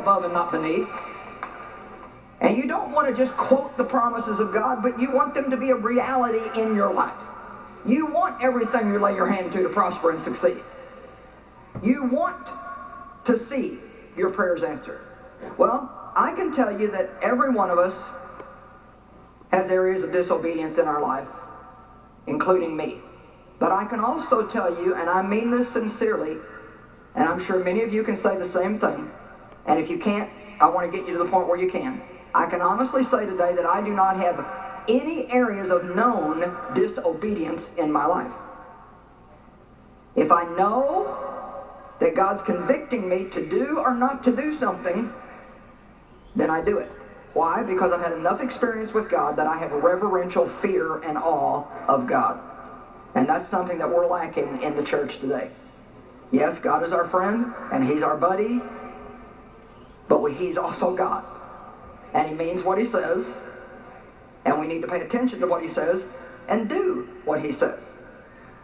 above and not beneath. And you don't want to just quote the promises of God, but you want them to be a reality in your life. You want everything you lay your hand to prosper and succeed. You want to see your prayers answered. Well, I can tell you that every one of us has areas of disobedience in our life, including me. But I can also tell you, and I mean this sincerely, and I'm sure many of you can say the same thing, and if you can't, I want to get you to the point where you can. I can honestly say today that I do not have any areas of known disobedience in my life. If I know that God's convicting me to do or not to do something, then I do it. Why? Because I've had enough experience with God that I have a reverential fear and awe of God. And that's something that we're lacking in the church today. Yes, God is our friend, and He's our buddy, but He's also God. And He means what He says, and we need to pay attention to what He says and do what He says.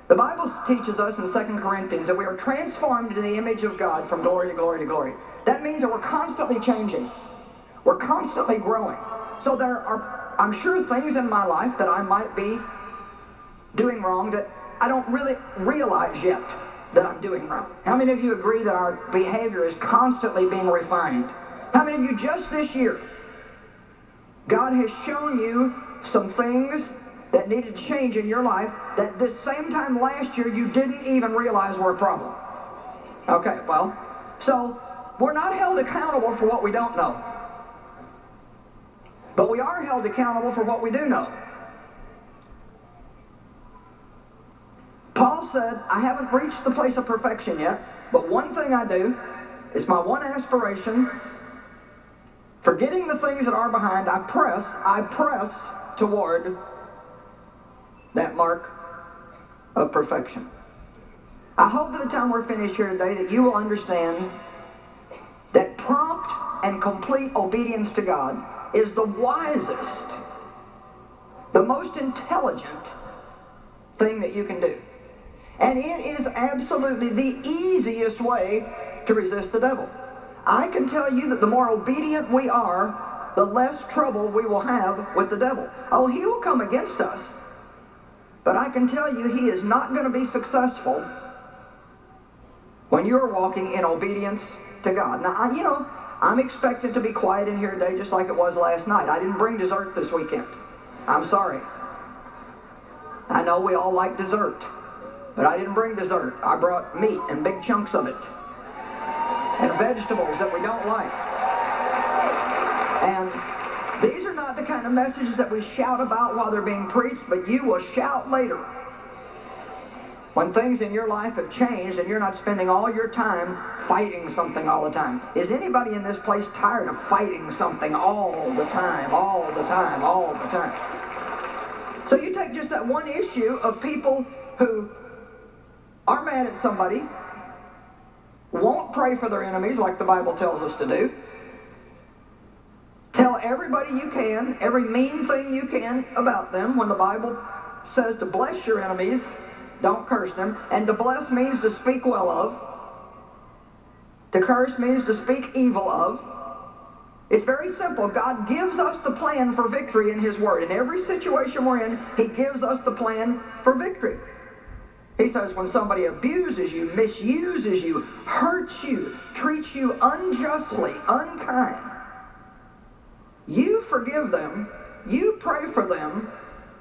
The Bible teaches us in 2 Corinthians that we are transformed into the image of God from glory to glory to glory. That means that we're constantly changing. We're constantly growing. So there are, I'm sure, things in my life that I might be doing wrong that I don't really realize yet that I'm doing wrong. How many of you agree that our behavior is constantly being refined? How many of you just this year, God has shown you some things that needed to change in your life that this same time last year you didn't even realize were a problem? Okay, well, so we're not held accountable for what we don't know. But we are held accountable for what we do know. Paul said, I haven't reached the place of perfection yet, but one thing I do, it's my one aspiration, forgetting the things that are behind, I press toward that mark of perfection. I hope by the time we're finished here today that you will understand that prompt and complete obedience to God is the wisest, the most intelligent thing that you can do. And it is absolutely the easiest way to resist the devil. I can tell you that the more obedient we are, the less trouble we will have with the devil. Oh, he will come against us. But I can tell you he is not going to be successful when you're walking in obedience to God. Now, I'm expected to be quiet in here today just like it was last night. I didn't bring dessert this weekend. I'm sorry. I know we all like dessert, but I didn't bring dessert. I brought meat and big chunks of it and vegetables that we don't like. And these are not the kind of messages that we shout about while they're being preached, but you will shout later when things in your life have changed and you're not spending all your time fighting something all the time. Is anybody in this place tired of fighting something all the time, all the time, all the time? So you take just that one issue of people who are mad at somebody, won't pray for their enemies like the Bible tells us to do, tell everybody you can, every mean thing you can about them when the Bible says to bless your enemies, don't curse them. And to bless means to speak well of. To curse means to speak evil of. It's very simple. God gives us the plan for victory in His Word. In every situation we're in, He gives us the plan for victory. He says when somebody abuses you, misuses you, hurts you, treats you unjustly, unkind, you forgive them, you pray for them,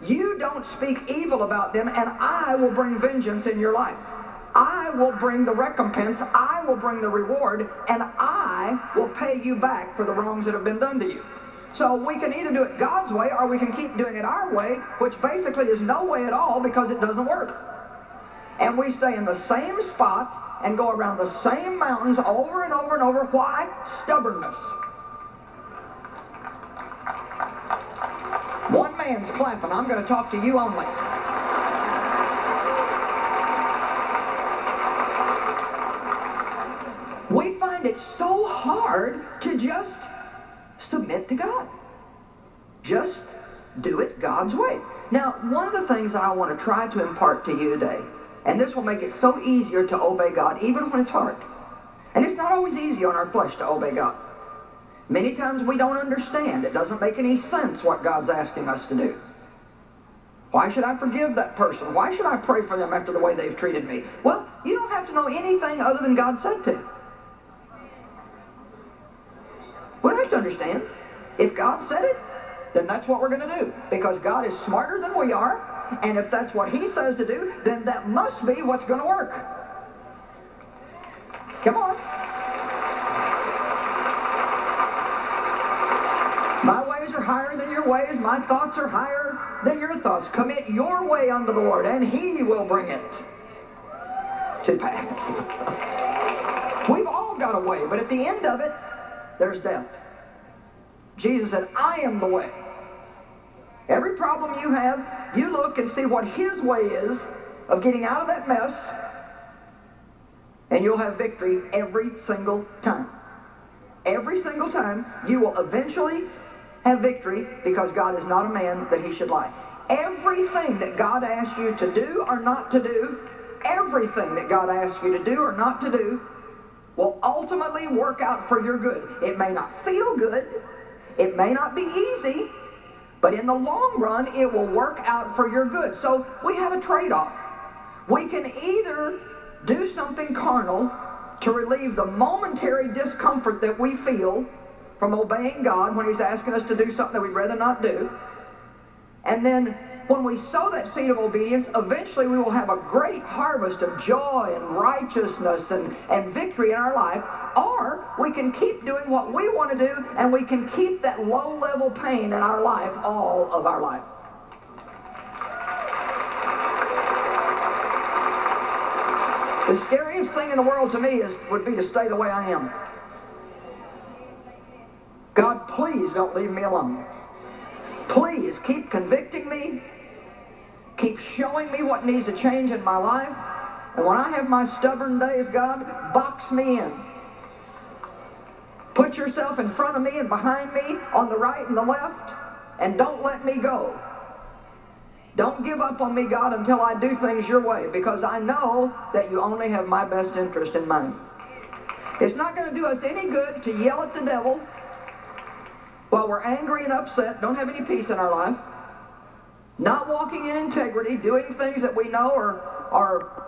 you don't speak evil about them, and I will bring vengeance in your life. I will bring the recompense, I will bring the reward, and I will pay you back for the wrongs that have been done to you. So we can either do it God's way or we can keep doing it our way, which basically is no way at all because it doesn't work. And we stay in the same spot and go around the same mountains over and over and over. Why? Stubbornness. One man's clapping. I'm going to talk to you only. We find it so hard to just submit to God. Just do it God's way. Now, one of the things that I want to try to impart to you today, and this will make it so easier to obey God, even when it's hard. And it's not always easy on our flesh to obey God. Many times we don't understand. It doesn't make any sense what God's asking us to do. Why should I forgive that person? Why should I pray for them after the way they've treated me? Well, you don't have to know anything other than God said to. We don't have to understand. If God said it, then that's what we're going to do. Because God is smarter than we are, and if that's what He says to do, then that must be what's going to work. Come on. My ways are higher than your ways. My thoughts are higher than your thoughts. Commit your way unto the Lord, and He will bring it to pass. We've all got a way, but at the end of it, there's death. Jesus said, I am the way. Every problem you have, you look and see what His way is of getting out of that mess, and you'll have victory every single time. Every single time, you will eventually have victory, because God is not a man that He should lie. Everything that God asks you to do or not to do, everything that God asks you to do or not to do, will ultimately work out for your good. It may not feel good, it may not be easy, but in the long run, it will work out for your good. So we have a trade-off. We can either do something carnal to relieve the momentary discomfort that we feel from obeying God when He's asking us to do something that we'd rather not do. And then when we sow that seed of obedience, eventually we will have a great harvest of joy and righteousness and victory in our life. Or we can keep doing what we want to do, and we can keep that low-level pain in our life all of our life. The scariest thing in the world to me would be to stay the way I am. God, please don't leave me alone. Please keep convicting me. Keep showing me what needs to change in my life. And when I have my stubborn days, God, box me in. Put yourself in front of me and behind me, on the right and the left, and don't let me go. Don't give up on me, God, until I do things your way, because I know that you only have my best interest in mind. It's not going to do us any good to yell at the devil while we're angry and upset, don't have any peace in our life, not walking in integrity, doing things that we know are